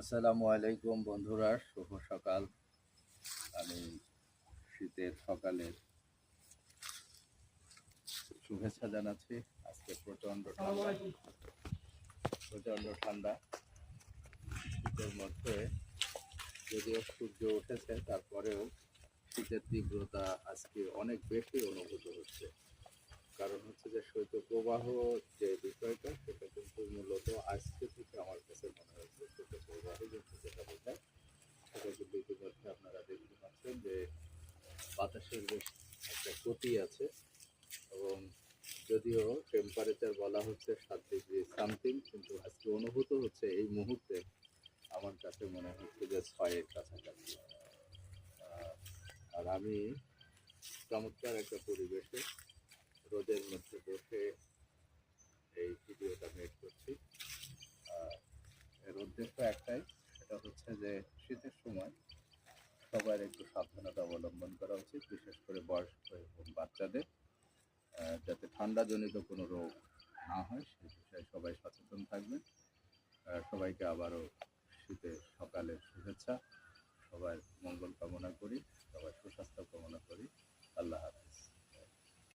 আসসালামু আলাইকুম বন্ধুরা, শুভ সকাল। আমি শীতের সকালের শুভেচ্ছা জানাচ্ছি। আজকে প্রচণ্ড ঠান্ডা। শীতের মধ্যে যদিও সূর্য উঠেছে, তারপরেও শীতের তীব্রতা আজকে অনেক বেশি অনুভূত হচ্ছে। কারণ হচ্ছে যে শৈত্যপ্রবাহ যে বিষয়টা, সেটা কিন্তু মূলত আজকে থেকে আমার কাছে মনে হচ্ছে শৈত্যপ্রবাহ কিন্তু যেটা বোঝায়, সেটা কিন্তু ইতিমধ্যে আপনারা দেখতে পাচ্ছেন যে বাতাসের বেশ একটা গতি আছে। এবং যদিও টেম্পারেচার বলা হচ্ছে 7 ডিগ্রি সামথিং, কিন্তু আজকে অনুভূত হচ্ছে এই মুহূর্তে আমার কাছে মনে হচ্ছে যে 6-এর কাছাকাছি। আর আমি চমৎকার একটা পরিবেশে রোদের মধ্যে বসে এই ভিডিওটা মেক করছি। এর উদ্দেশ্য একটাই, সেটা হচ্ছে যে শীতের সময় সবার একটু সাবধানতা অবলম্বন করা উচিত, বিশেষ করে বয়স্ক এবং বাচ্চাদের, যাতে ঠান্ডাজনিত কোনো রোগ না হয় সেই বিষয়ে সবাই সচেতন থাকবেন। সবাইকে আবারও শীতের সকালের শুভেচ্ছা। সবার মঙ্গল কামনা করি, সবার সুস্বাস্থ্য কামনা করি। আল্লাহ হাফেজ।